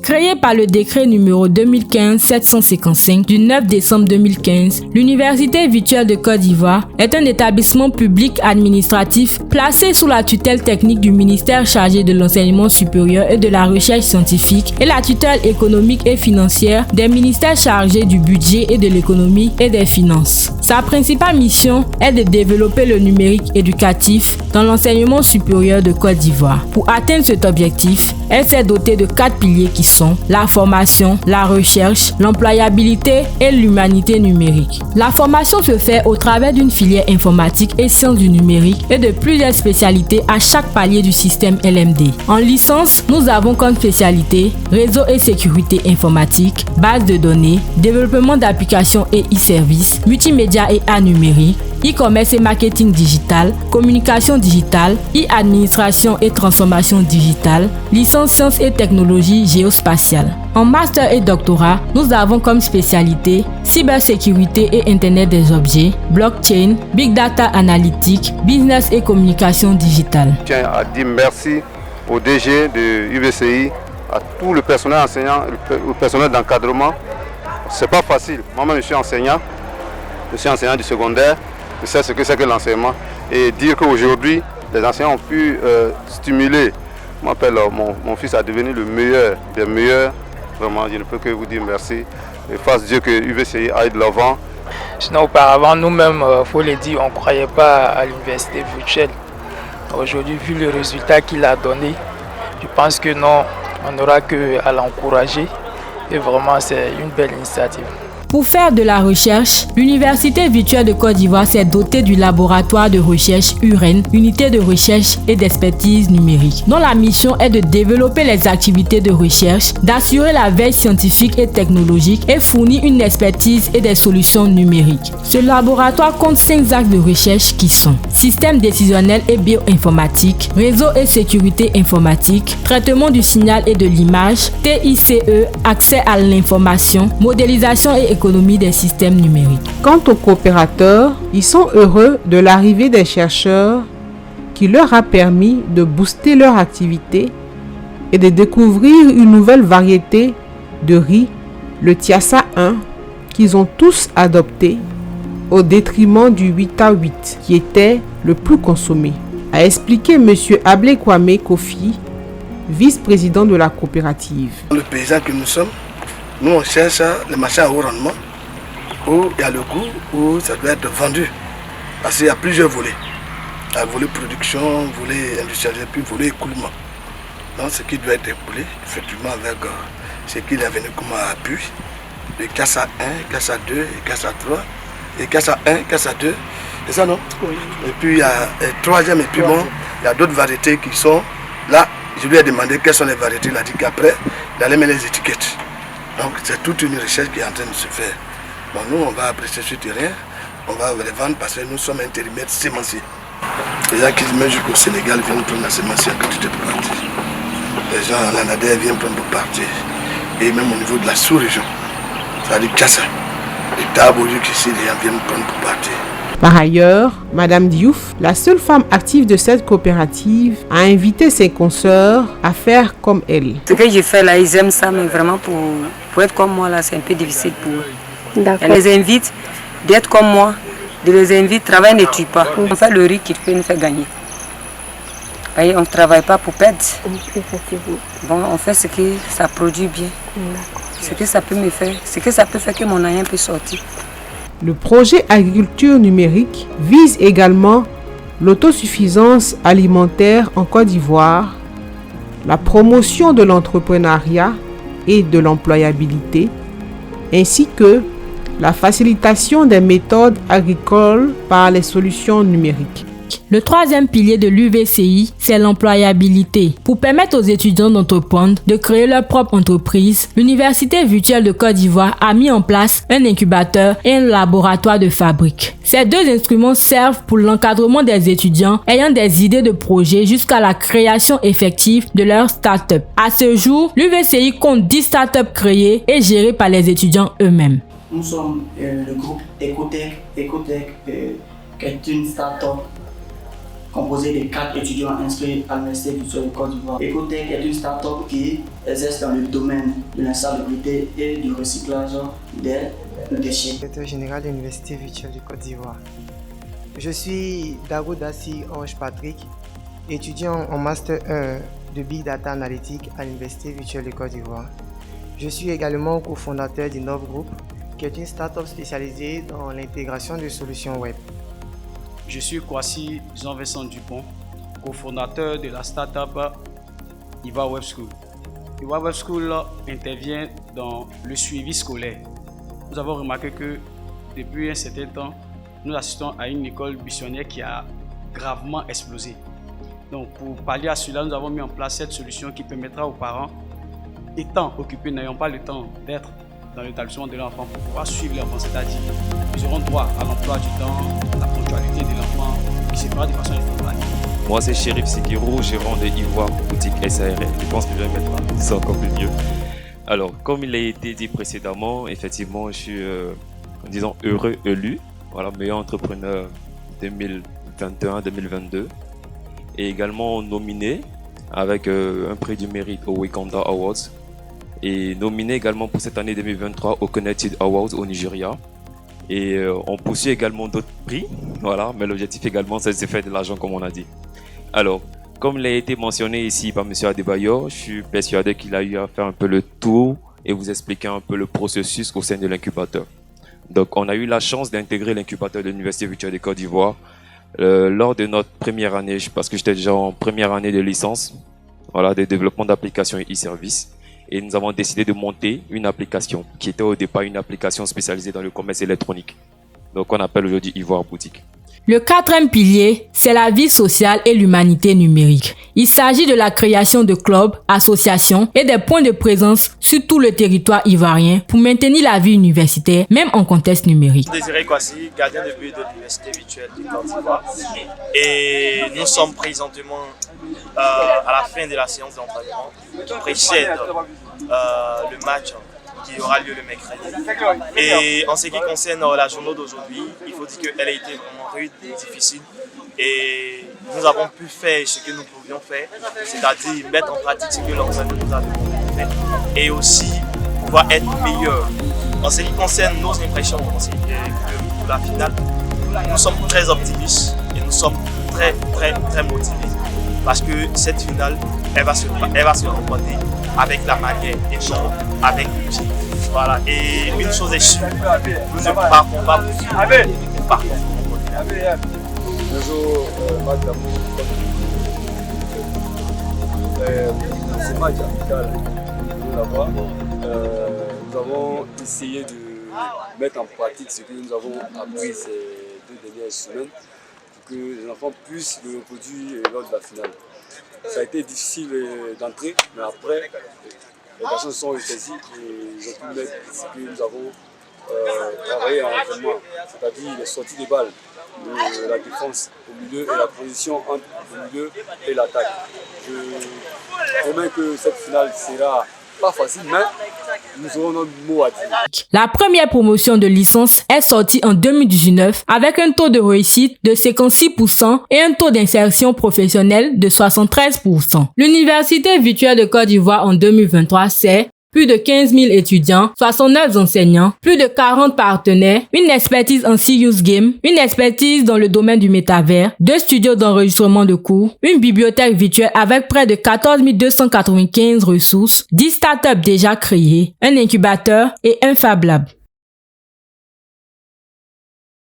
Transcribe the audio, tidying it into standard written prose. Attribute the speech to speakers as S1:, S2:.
S1: Créée par le décret numéro 2015-755 du 9 décembre 2015, l'Université virtuelle de Côte d'Ivoire est un établissement public administratif placé sous la tutelle technique du ministère chargé de l'enseignement supérieur et de la recherche scientifique et la tutelle économique et financière des ministères chargés du budget et de l'économie et des finances. Sa principale mission est de développer le numérique éducatif dans l'enseignement supérieur de Côte d'Ivoire. Pour atteindre cet objectif, elle s'est dotée de 4 piliers qui sont la formation, la recherche, l'employabilité et l'humanité numérique. La formation se fait au travers d'une filière informatique et sciences du numérique et de plusieurs spécialités à chaque palier du système LMD. En licence, nous avons comme spécialité réseau et sécurité informatique, base de données, développement d'applications et e-services, multimédia et art numérique, e-commerce et marketing digital, communication digitale, e-administration et transformation digitale, licence sciences et technologies géospatiales. En master et doctorat, nous avons comme spécialité cybersécurité et Internet des objets, blockchain, big data analytique, business et communication digitale.
S2: Je tiens à dire merci au DG de UVCI, à tout le personnel enseignant, le personnel d'encadrement. C'est pas facile. Moi-même, je suis enseignant du secondaire. Je sais ce que c'est que l'enseignement. Et dire qu'aujourd'hui, les enseignants ont pu stimuler mon fils à devenir le meilleur des meilleurs. Vraiment, je ne peux que vous dire merci. Et fasse Dieu que UVCI aille de l'avant.
S3: Sinon, auparavant, nous-mêmes, il faut le dire, on ne croyait pas à l'université virtuelle. Aujourd'hui, vu le résultat qu'il a donné, je pense que non, on n'aura qu'à l'encourager. Et vraiment, c'est une belle initiative.
S1: Pour faire de la recherche, l'Université virtuelle de Côte d'Ivoire s'est dotée du laboratoire de recherche UREN, unité de recherche et d'expertise numérique, dont la mission est de développer les activités de recherche, d'assurer la veille scientifique et technologique et fournir une expertise et des solutions numériques. Ce laboratoire compte 5 axes de recherche qui sont système décisionnel et bioinformatique, réseau et sécurité informatique, traitement du signal et de l'image, TICE, accès à l'information, modélisation et économie des systèmes numériques.
S4: Quant aux coopérateurs, ils sont heureux de l'arrivée des chercheurs qui leur a permis de booster leur activité et de découvrir une nouvelle variété de riz, le Tiassa 1, qu'ils ont tous adopté au détriment du 8A8 qui était le plus consommé, a expliqué M. Ablé Kwame Kofi, vice-président de la coopérative.
S5: Le paysan que nous sommes, nous on cherche les machins à haut rendement où il y a le goût, où ça doit être vendu. Parce qu'il y a plusieurs volets. Il y a volet production, volet industriel, puis volet écoulement. Donc ce qui doit être écoulé, effectivement avec ce qu'il est venu comme appui, le CASA 1, CASA 2, et CASA 3, et CASA 1, CASA 2, c'est ça non? Oui. Et puis il y a le troisième, et puis bon, il y a d'autres variétés qui sont là. Je lui ai demandé quelles sont les variétés, il a dit qu'après, il allait mettre les étiquettes. Donc c'est toute une recherche qui est en train de se faire. Bon, nous, on va apprécier ce terrain, on va les vendre parce que nous sommes intérimaires sémenciers. Les gens qui viennent jusqu'au Sénégal viennent prendre la sémencière en quantité pour partir. Les gens en Lanadère viennent prendre pour partir. Et même au niveau de la sous-région, c'est-à-dire Kassa, les Tabouyou qui ici, les gens viennent prendre pour partir.
S4: Par ailleurs, Madame Diouf, la seule femme active de cette coopérative, a invité ses consoeurs à faire comme elle.
S6: Ce que j'ai fait là, ils aiment ça, mais vraiment pour être comme moi là, c'est un peu difficile pour eux. Elle les invite d'être comme moi, de les inviter, travailler ne tue pas. On fait le riz qui peut nous faire gagner. Voyez, on ne travaille pas pour perdre. Bon, on fait ce que ça produit bien. Ce que ça peut me faire, ce que ça peut faire que mon argent peut sortir.
S4: Le projet agriculture numérique vise également l'autosuffisance alimentaire en Côte d'Ivoire, la promotion de l'entrepreneuriat et de l'employabilité, ainsi que la facilitation des méthodes agricoles par les solutions numériques.
S1: Le troisième pilier de l'UVCI, c'est l'employabilité. Pour permettre aux étudiants d'entreprendre, de créer leur propre entreprise, l'Université virtuelle de Côte d'Ivoire a mis en place un incubateur et un laboratoire de fabrique. Ces deux instruments servent pour l'encadrement des étudiants ayant des idées de projet jusqu'à la création effective de leur start-up. À ce jour, l'UVCI compte 10 start-up créées et gérées par les étudiants eux-mêmes.
S7: Nous sommes le groupe Ecotech, qui est une start-up composé de 4 étudiants inscrits à l'Université virtuelle de Côte d'Ivoire. Ecotech est une start-up qui exerce dans le domaine de l'insalubrité et du recyclage des déchets.
S8: Secrétaire général de l'Université virtuelle de Côte d'Ivoire. Je suis Dago Dassi Orge Patrick, étudiant en Master 1 de Big Data Analytics à l'Université virtuelle de Côte d'Ivoire. Je suis également cofondateur d'Innov Group, qui est une start-up spécialisée dans l'intégration de solutions web.
S9: Je suis Kwasi Jean-Vincent Dupont, cofondateur de la start-up Iva Web School. Iva Web School intervient dans le suivi scolaire. Nous avons remarqué que depuis un certain temps, nous assistons à une école buissonnière qui a gravement explosé. Donc pour pallier à cela, nous avons mis en place cette solution qui permettra aux parents, étant occupés, n'ayant pas le temps d'être dans l'établissement de l'enfant pour pouvoir suivre l'enfant, c'est-à-dire ils auront droit à l'emploi du temps, la ponctualité de l'enfant qui se fera de façon instantanée.
S10: Moi c'est Chérif Sikiro, gérant de Ivoire Boutique SARL. Je pense que je vais mettre ça encore plus mieux. Alors comme il a été dit précédemment, effectivement je suis disons heureux élu, voilà, meilleur entrepreneur 2021-2022 et également nominé avec un prix du mérite au Wakanda Awards et nominé également pour cette année 2023 au Connected Awards au Nigeria. Et on poursuit également d'autres prix, voilà, mais l'objectif également c'est de faire de l'argent comme on a dit. Alors, comme il a été mentionné ici par M. Adebayor, je suis persuadé qu'il a eu à faire un peu le tour et vous expliquer un peu le processus au sein de l'incubateur. Donc on a eu la chance d'intégrer l'incubateur de l'Université virtuelle de Côte d'Ivoire lors de notre première année, parce que j'étais déjà en première année de licence, voilà, de développement d'applications et e-services. Et nous avons décidé de monter une application qui était au départ une application spécialisée dans le commerce électronique. Donc on appelle aujourd'hui Ivoire Boutique.
S1: Le quatrième pilier, c'est la vie sociale et l'humanité numérique. Il s'agit de la création de clubs, associations et des points de présence sur tout le territoire ivoirien pour maintenir la vie universitaire, même en contexte numérique.
S11: Désiré Kwasi, gardien de but de l'Université virtuelle de Côte d'Ivoire. Et nous sommes présentement à la fin de la séance d'entraînement qui précède le match qui aura lieu le mercredi. Et en ce qui concerne la journée d'aujourd'hui, il faut dire qu'elle a été vraiment rude et difficile. Et nous avons pu faire ce que nous pouvions faire, c'est-à-dire mettre en pratique ce que l'entraîneur nous a demandé de faire. Et aussi pouvoir être meilleur. En ce qui concerne nos impressions pour la finale, nous sommes très optimistes et nous sommes très motivés. Parce que cette finale, elle va se remporter avec la manière et non avec le pied. Voilà. Et une chose est sûre, nous ne partons pas pour finir, nous partons pour continuer.
S12: Bonjour, madame. C'est match amical là-bas. Nous avons essayé de mettre en pratique ce que nous avons appris ces 2 dernières semaines pour que les enfants puissent le reproduire lors de la finale. Ça a été difficile d'entrer, mais après, les garçons se sont ressaisis et ils ont pu mettre ce que nous avons travaillé en entraînement, c'est-à-dire les sorties de balles, la défense au milieu et la transition entre le milieu et l'attaque. Je promets que cette finale sera pas facile, mais nous aurons notre mot à dire.
S1: La première promotion de licence est sortie en 2019 avec un taux de réussite de 56% et un taux d'insertion professionnelle de 73%. L'Université virtuelle de Côte d'Ivoire en 2023, c'est plus de 15 000 étudiants, 69 enseignants, plus de 40 partenaires, une expertise en serious game, une expertise dans le domaine du métavers, 2 studios d'enregistrement de cours, une bibliothèque virtuelle avec près de 14 295 ressources, 10 startups déjà créées, un incubateur et un Fab Lab.